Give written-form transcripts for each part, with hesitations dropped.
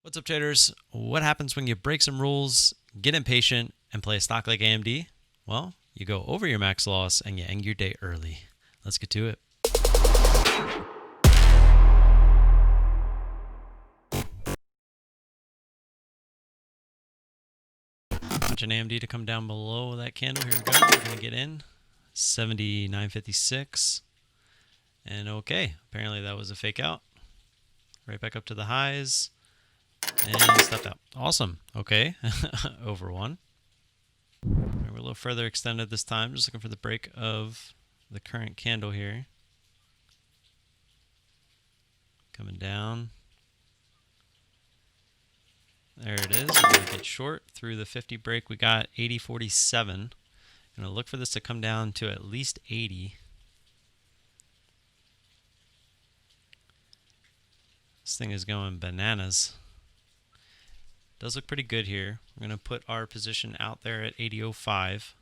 What's up, traders? What happens when you break some rules, get impatient, and play a stock like AMD? Well, you go over your max loss and you end your day early. Let's get to it. Watching AMD to come down below that candle. Here we go. We're going to get in 79.56. And okay, apparently that was a fake out. Right back up to the highs. And stepped out. Awesome. Okay. Over one. We're a little further extended this time. Just looking for the break of the current candle here. Coming down. There it is. We're going to get short through the 50 break. We got 80.47. Going to look for this to come down to at least 80. This thing is going bananas. Does look pretty good here. We're going to put our position out there at 80.05.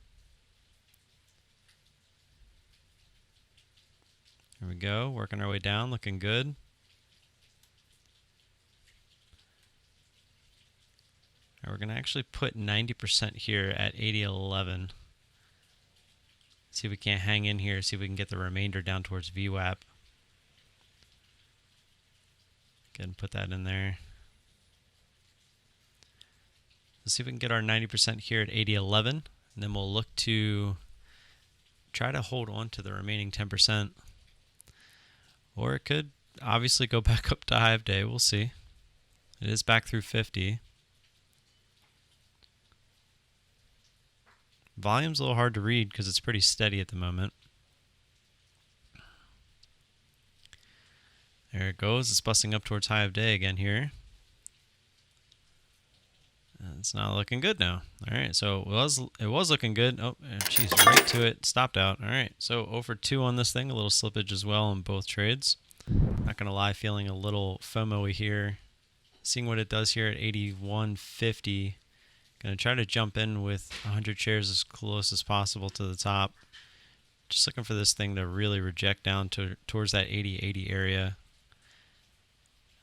Here we go. Working our way down. Looking good. We're going to actually put 90% here at 80.11. See if we can't hang in here. See if we can get the remainder down towards VWAP. Go ahead and put that in there. Let's see if we can get our 90% here at 80.11. And then we'll look to try to hold on to the remaining 10%. Or it could obviously go back up to high of day. We'll see. It is back through 50. Volume's a little hard to read because it's pretty steady at the moment. There it goes. It's busting up towards high of day again here. It's not looking good now. All right, so it was looking good. Oh, geez, right to it. Stopped out. All right, so 0 for 2 on this thing. A little slippage as well in both trades. Not going to lie, feeling a little FOMO-y here. Seeing what it does here at 81.50. Going to try to jump in with 100 shares as close as possible to the top. Just looking for this thing to really reject down towards that 80.80 area.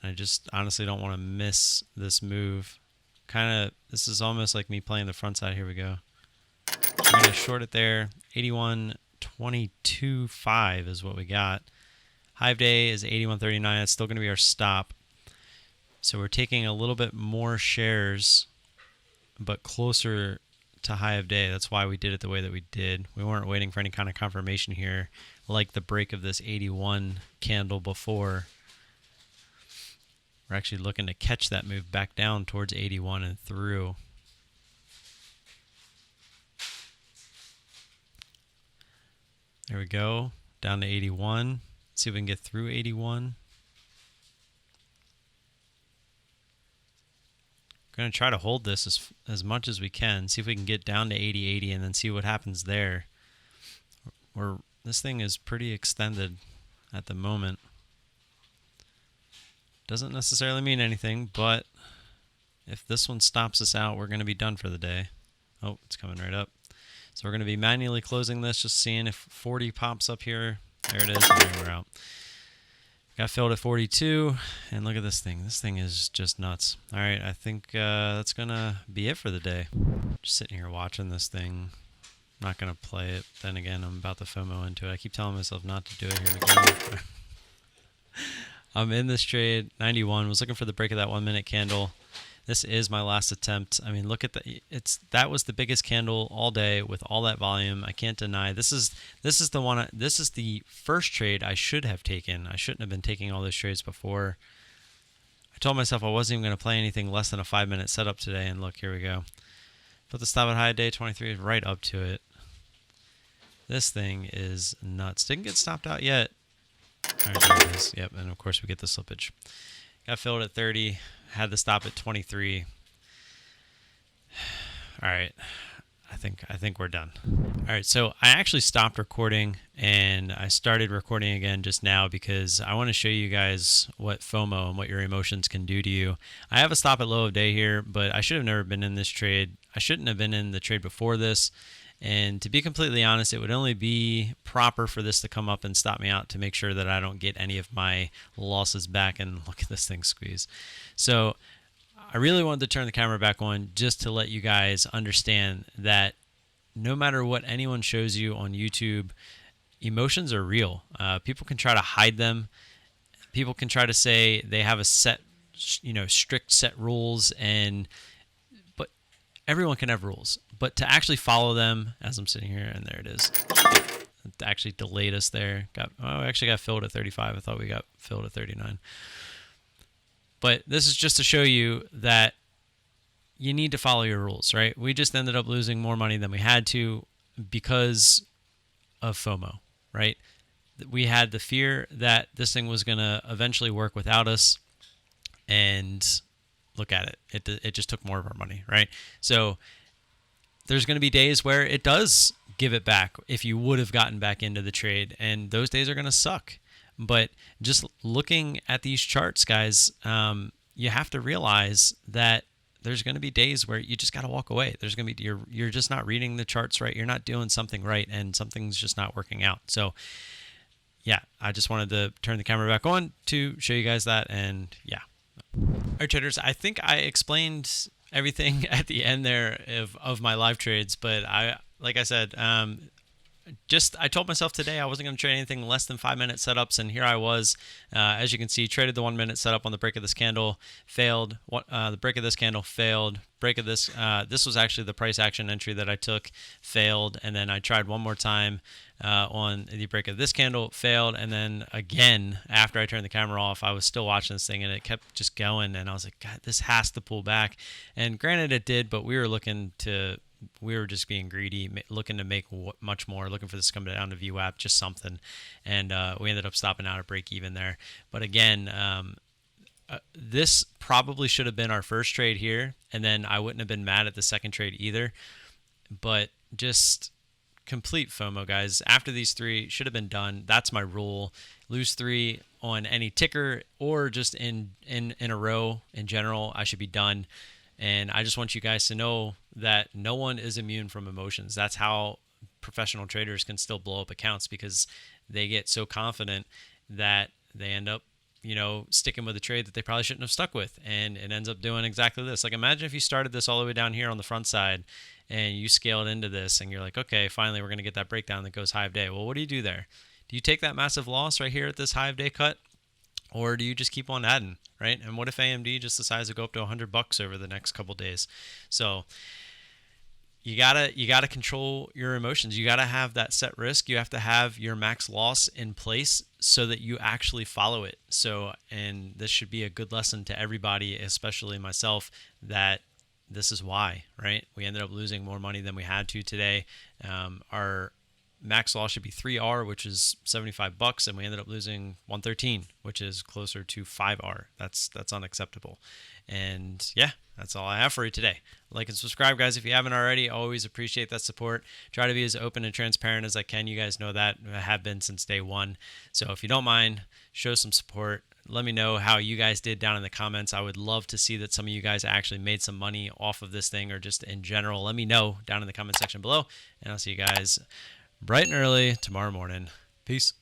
I just honestly don't want to miss this move. This is almost like me playing the front side. Here we go. We're going to short it there. 81.22.5 is what we got. High of day is 81.39. That's still going to be our stop. So we're taking a little bit more shares, but closer to high of day. That's why we did it the way that we did. We weren't waiting for any kind of confirmation here, like the break of this 81 candle before. We're actually looking to catch that move back down towards 81 and through. There we go. Down to 81. Let's see if we can get through 81. We're going to try to hold this as much as we can. See if we can get down to 80.80 and then see what happens there. This thing is pretty extended at the moment. Doesn't necessarily mean anything, but if this one stops us out, we're going to be done for the day. Oh, it's coming right up. So we're going to be manually closing this, just seeing if 40 pops up here. There it is, and then we're out. Got filled at 42, and look at this thing. This thing is just nuts. All right, I think that's going to be it for the day. Just sitting here watching this thing. I'm not going to play it. Then again, I'm about to FOMO into it. I keep telling myself not to do it. Here we go. I'm in this trade, 91, was looking for the break of that 1 minute candle. This is my last attempt. I mean, look at that was the biggest candle all day with all that volume. I can't deny. This is the first trade I should have taken. I shouldn't have been taking all those trades before. I told myself I wasn't even going to play anything less than a 5-minute setup today, and look, here we go. Put the stop at high day 23 right up to it. This thing is nuts. Didn't get stopped out yet. All right, there it is. Yep, and of course we get the slippage. Got filled at 30, had the stop at 23. All right, I think we're done. All right, so I actually stopped recording and I started recording again just now because I want to show you guys what FOMO and what your emotions can do to you. I have a stop at low of day here, but I should have never been in this trade. I shouldn't have been in the trade before this. And to be completely honest, it would only be proper for this to come up and stop me out to make sure that I don't get any of my losses back. And look at this thing squeeze. So I really wanted to turn the camera back on just to let you guys understand that no matter what anyone shows you on YouTube, emotions are real. People can try to hide them. People can try to say they have a set, strict set rules, but everyone can have rules. But to actually follow them, as I'm sitting here, and there it is, it actually delayed us there. Actually got filled at 35. I thought we got filled at 39. But this is just to show you that you need to follow your rules, right? We just ended up losing more money than we had to because of FOMO, right? We had the fear that this thing was going to eventually work without us, and look at it. It just took more of our money, right? So there's going to be days where it does give it back if you would have gotten back into the trade, and those days are going to suck. But just looking at these charts, guys, you have to realize that there's going to be days where you just got to walk away. There's going to be you're just not reading the charts right. You're not doing something right, and something's just not working out. So yeah, I just wanted to turn the camera back on to show you guys that. And yeah. All right, traders, I think I explained everything at the end there of my live trades, but like I said, I told myself today I wasn't going to trade anything less than 5-minute setups, and here I was. As you can see, traded the 1-minute setup on the break of this candle, failed. The break of this candle failed. Break of this, this was actually the price action entry that I took, failed, and then I tried one more time on the break of this candle, failed, and then again after I turned the camera off, I was still watching this thing, and it kept just going, and I was like, God, this has to pull back. And granted, it did, but we were just being greedy, looking to make much more, looking for this to come down to VWAP, just something. And we ended up stopping out at break even there. But again, this probably should have been our first trade here, and then I wouldn't have been mad at the second trade either. But just complete FOMO, guys. After these 3 should have been done. That's my rule. Lose 3 on any ticker or just in a row in general, I should be done. And I just want you guys to know that no one is immune from emotions. That's how professional traders can still blow up accounts, because they get so confident that they end up, sticking with a trade that they probably shouldn't have stuck with. And it ends up doing exactly this. Like, imagine if you started this all the way down here on the front side and you scaled into this and you're like, okay, finally, we're going to get that breakdown that goes high of day. Well, what do you do there? Do you take that massive loss right here at this high of day cut? Or do you just keep on adding, right? And what if AMD just decides to go up to $100 over the next couple days? So you gotta control your emotions. You gotta have that set risk. You have to have your max loss in place so that you actually follow it. So, and this should be a good lesson to everybody, especially myself, that this is why, right? We ended up losing more money than we had to today. Our max loss should be 3R, which is $75, and we ended up losing 113, which is closer to 5R. That's unacceptable. And yeah, that's all I have for you today. Like and subscribe, guys, if you haven't already. Always appreciate that support. Try to be as open and transparent as I can. You guys know that. I have been since day one. So if you don't mind, show some support. Let me know how you guys did down in the comments. I would love to see that some of you guys actually made some money off of this thing, or just in general. Let me know down in the comment section below, and I'll see you guys bright and early tomorrow morning. Peace.